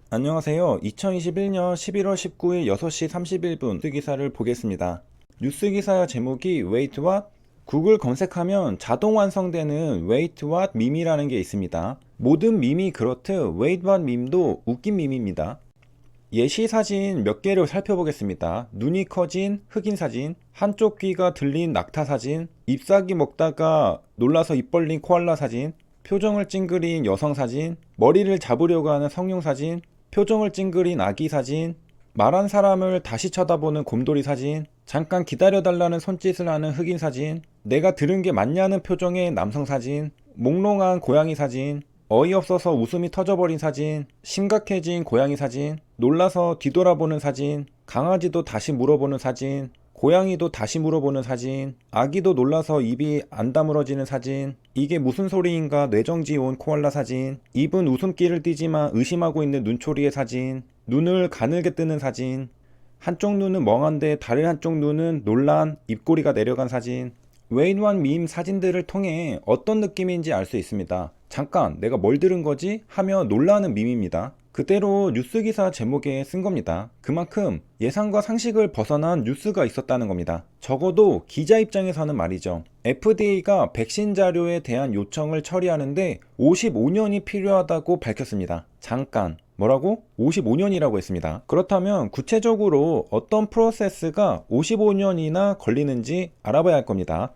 안녕하세요. 2021년 11월 19일 6시 31분 뉴스 기사를 보겠습니다. 뉴스 기사 제목이 Wait What? 구글 검색하면 자동 완성되는 Wait What 밈이라는 게 있습니다. 모든 밈이 그렇듯 Wait What 밈도 웃긴 밈입니다. 예시 사진 몇 개를 살펴보겠습니다. 눈이 커진 흑인 사진, 한쪽 귀가 들린 낙타 사진, 잎사귀 먹다가 놀라서 입 벌린 코알라 사진, 표정을 찡그린 여성 사진, 머리를 잡으려고 하는 성룡 사진, 표정을 찡그린 아기 사진, 말한 사람을 다시 쳐다보는 곰돌이 사진, 잠깐 기다려달라는 손짓을 하는 흑인 사진, 내가 들은 게 맞냐는 표정의 남성 사진, 몽롱한 고양이 사진, 어이없어서 웃음이 터져버린 사진, 심각해진 고양이 사진, 놀라서 뒤돌아보는 사진, 강아지도 다시 물어보는 사진, 고양이도 다시 물어보는 사진, 아기도 놀라서 입이 안 다물어지는 사진, 이게 무슨 소리인가 뇌정지 온 코알라 사진, 입은 웃음기를 띠지만 의심하고 있는 눈초리의 사진, 눈을 가늘게 뜨는 사진, 한쪽 눈은 멍한데 다른 한쪽 눈은 놀란 입꼬리가 내려간 사진. 웨인완 밈 사진들을 통해 어떤 느낌인지 알 수 있습니다. 잠깐 내가 뭘 들은 거지? 하며 놀라는 밈입니다. 그대로 뉴스 기사 제목에 쓴 겁니다. 그만큼 예상과 상식을 벗어난 뉴스가 있었다는 겁니다. 적어도 기자 입장에서는 말이죠. FDA가 백신 자료에 대한 요청을 처리하는데 55년이 필요하다고 밝혔습니다. 잠깐 뭐라고? 55년이라고 했습니다. 그렇다면 구체적으로 어떤 프로세스가 55년이나 걸리는지 알아봐야 할 겁니다.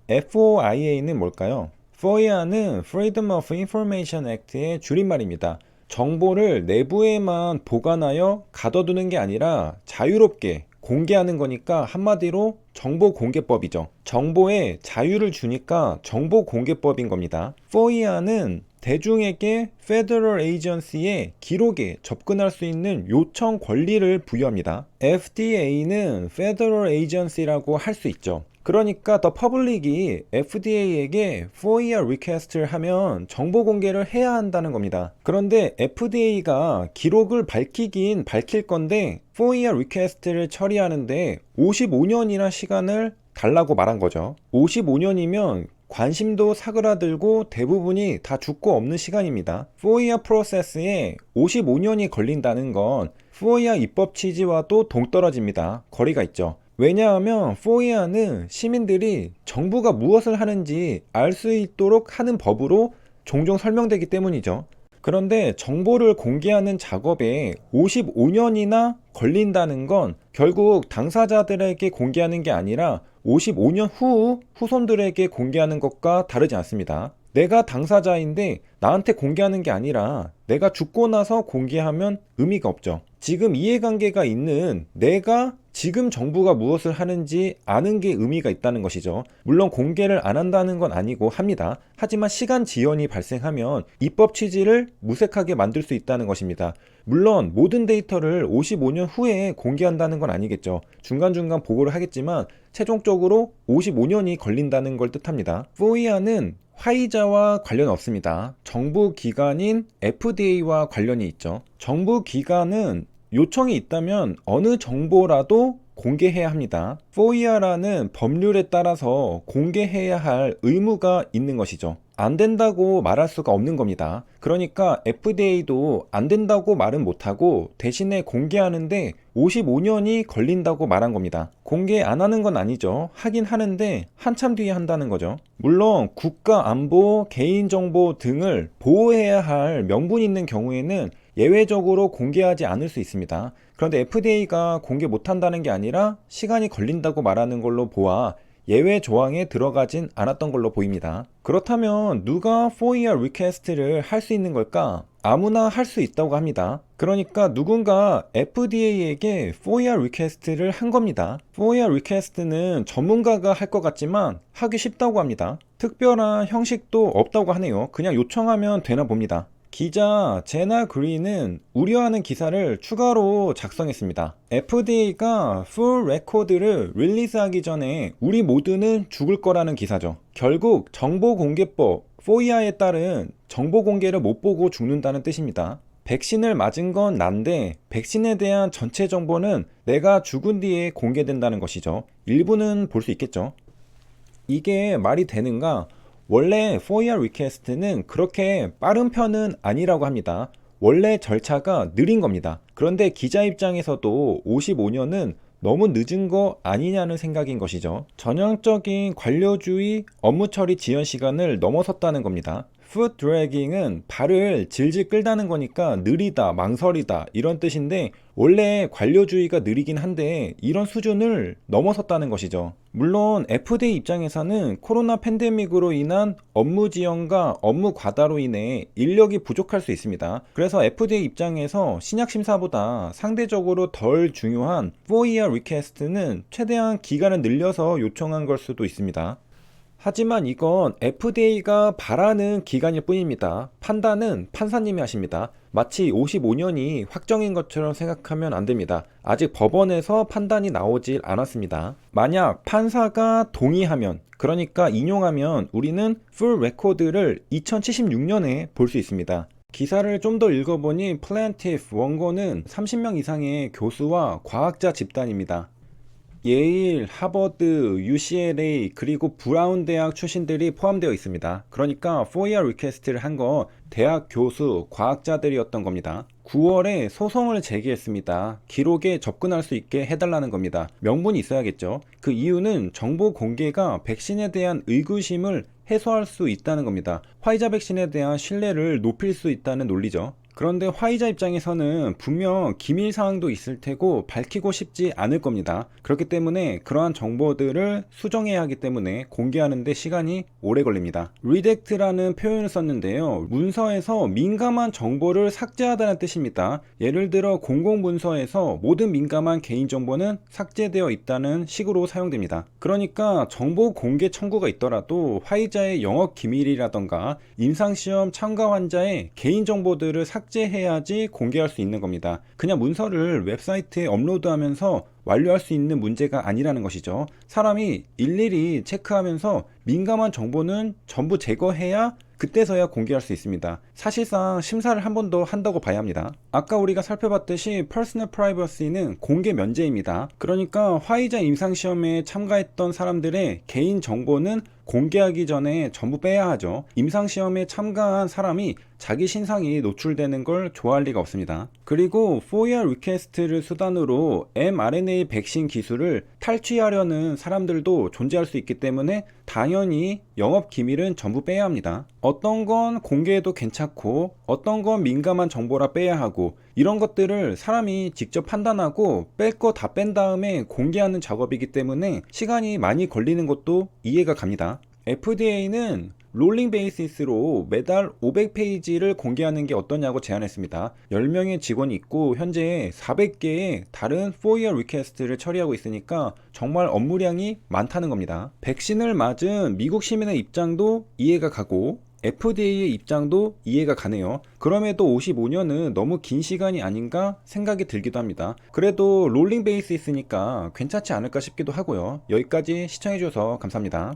FOIA는 뭘까요? FOIA는 Freedom of Information Act의 줄임말입니다. 정보를 내부에만 보관하여 가둬두는 게 아니라 자유롭게 공개하는 거니까 한마디로 정보공개법이죠. 정보에 자유를 주니까 정보공개법인 겁니다. FOIA는 대중에게 Federal Agency의 기록에 접근할 수 있는 요청 권리를 부여합니다. FDA는 Federal Agency라고 할 수 있죠. 그러니까 더 퍼블릭이 FDA에게 FOIA 리퀘스트를 하면 정보 공개를 해야 한다는 겁니다. 그런데 FDA가 기록을 밝히긴 밝힐 건데 FOIA 리퀘스트를 처리하는데 55년이나 시간을 달라고 말한 거죠. 55년이면 관심도 사그라들고 대부분이 다 죽고 없는 시간입니다. FOIA 프로세스에 55년이 걸린다는 건 FOIA 입법 취지와도 동떨어집니다. 거리가 있죠. 왜냐하면 FOIA는 시민들이 정부가 무엇을 하는지 알 수 있도록 하는 법으로 종종 설명되기 때문이죠. 그런데 정보를 공개하는 작업에 55년이나 걸린다는 건 결국 당사자들에게 공개하는 게 아니라 55년 후 후손들에게 공개하는 것과 다르지 않습니다. 내가 당사자인데 나한테 공개하는 게 아니라 내가 죽고 나서 공개하면 의미가 없죠. 지금 이해관계가 있는 내가 지금 정부가 무엇을 하는지 아는 게 의미가 있다는 것이죠. 물론 공개를 안 한다는 건 아니고 합니다. 하지만 시간 지연이 발생하면 입법 취지를 무색하게 만들 수 있다는 것입니다. 물론 모든 데이터를 55년 후에 공개한다는 건 아니겠죠. 중간중간 보고를 하겠지만 최종적으로 55년이 걸린다는 걸 뜻합니다. FOIA는 화이자와 관련 없습니다. 정부 기관인 FDA와 관련이 있죠. 정부 기관은 요청이 있다면 어느 정보라도 공개해야 합니다. FOIA라는 법률에 따라서 공개해야 할 의무가 있는 것이죠. 안 된다고 말할 수가 없는 겁니다. 그러니까 FDA도 안 된다고 말은 못하고 대신에 공개하는데 55년이 걸린다고 말한 겁니다. 공개 안 하는 건 아니죠. 하긴 하는데 한참 뒤에 한다는 거죠. 물론 국가 안보, 개인정보 등을 보호해야 할 명분이 있는 경우에는 예외적으로 공개하지 않을 수 있습니다. 그런데 FDA가 공개 못한다는 게 아니라 시간이 걸린다고 말하는 걸로 보아 예외 조항에 들어가진 않았던 걸로 보입니다. 그렇다면 누가 FOIA 리퀘스트를 할 수 있는 걸까? 아무나 할 수 있다고 합니다. 그러니까 누군가 FDA에게 FOIA 리퀘스트를 한 겁니다. FOIA 리퀘스트는 전문가가 할 것 같지만 하기 쉽다고 합니다. 특별한 형식도 없다고 하네요. 그냥 요청하면 되나 봅니다. 기자 제나 그린은 우려하는 기사를 추가로 작성했습니다. FDA가 풀 레코드를 릴리즈하기 전에 우리 모두는 죽을 거라는 기사죠. 결국 정보공개법 FOIA에 따른 정보 공개를 못 보고 죽는다는 뜻입니다. 백신을 맞은 건 난데 백신에 대한 전체 정보는 내가 죽은 뒤에 공개된다는 것이죠. 일부는 볼 수 있겠죠. 이게 말이 되는가? 원래 FOIA 리퀘스트는 그렇게 빠른 편은 아니라고 합니다. 원래 절차가 느린 겁니다. 그런데 기자 입장에서도 55년은 너무 늦은 거 아니냐는 생각인 것이죠. 전형적인 관료주의 업무 처리 지연 시간을 넘어섰다는 겁니다. 풋 드래깅은 발을 질질 끌다는 거니까 느리다, 망설이다 이런 뜻인데 원래 관료주의가 느리긴 한데 이런 수준을 넘어섰다는 것이죠. 물론 FDA 입장에서는 코로나 팬데믹으로 인한 업무 지연과 업무 과다로 인해 인력이 부족할 수 있습니다. 그래서 FDA 입장에서 신약 심사보다 상대적으로 덜 중요한 4year request는 최대한 기간을 늘려서 요청한 걸 수도 있습니다. 하지만 이건 FDA가 바라는 기간일 뿐입니다. 판단은 판사님이 하십니다. 마치 55년이 확정인 것처럼 생각하면 안 됩니다. 아직 법원에서 판단이 나오질 않았습니다. 만약 판사가 동의하면, 그러니까 인용하면 우리는 풀 레코드를 2076년에 볼 수 있습니다. 기사를 좀 더 읽어보니 플랜티프 원고는 30명 이상의 교수와 과학자 집단입니다. 예일, 하버드, UCLA 그리고 브라운 대학 출신들이 포함되어 있습니다. 그러니까 4year request를 한 건 대학 교수, 과학자들이었던 겁니다. 9월에 소송을 제기했습니다. 기록에 접근할 수 있게 해달라는 겁니다. 명분이 있어야겠죠. 그 이유는 정보 공개가 백신에 대한 의구심을 해소할 수 있다는 겁니다. 화이자 백신에 대한 신뢰를 높일 수 있다는 논리죠. 그런데 화이자 입장에서는 분명 기밀 사항도 있을 테고 밝히고 싶지 않을 겁니다. 그렇기 때문에 그러한 정보들을 수정해야 하기 때문에 공개하는 데 시간이 오래 걸립니다. redact라는 표현을 썼는데요. 문서에서 민감한 정보를 삭제하다는 뜻입니다. 예를 들어 공공문서에서 모든 민감한 개인정보는 삭제되어 있다는 식으로 사용됩니다. 그러니까 정보 공개 청구가 있더라도 화이자의 영업 기밀이라던가 임상시험 참가 환자의 개인정보들을 삭제해야지 공개할 수 있는 겁니다. 그냥 문서를 웹사이트에 업로드하면서 완료할 수 있는 문제가 아니라는 것이죠. 사람이 일일이 체크하면서 민감한 정보는 전부 제거해야 그때서야 공개할 수 있습니다. 사실상 심사를 한 번 더 한다고 봐야 합니다. 아까 우리가 살펴봤듯이 퍼스널 프라이버시는 공개 면제입니다. 그러니까 화이자 임상시험에 참가했던 사람들의 개인 정보는 공개하기 전에 전부 빼야 하죠. 임상시험에 참가한 사람이 자기 신상이 노출되는 걸 좋아할 리가 없습니다. 그리고 4year request를 수단으로 mRNA 백신 기술을 탈취하려는 사람들도 존재할 수 있기 때문에 당연히 영업 기밀은 전부 빼야 합니다. 어떤 건 공개해도 괜찮고 어떤 건 민감한 정보라 빼야 하고 이런 것들을 사람이 직접 판단하고 뺄 거 다 뺀 다음에 공개하는 작업이기 때문에 시간이 많이 걸리는 것도 이해가 갑니다. FDA는 롤링 베이시스로 매달 500페이지를 공개하는 게 어떠냐고 제안했습니다. 10명의 직원이 있고 현재 400개의 다른 4year request를 처리하고 있으니까 정말 업무량이 많다는 겁니다. 백신을 맞은 미국 시민의 입장도 이해가 가고 FDA의 입장도 이해가 가네요. 그럼에도 55년은 너무 긴 시간이 아닌가 생각이 들기도 합니다. 그래도 롤링 베이스 있으니까 괜찮지 않을까 싶기도 하고요. 여기까지 시청해주셔서 감사합니다.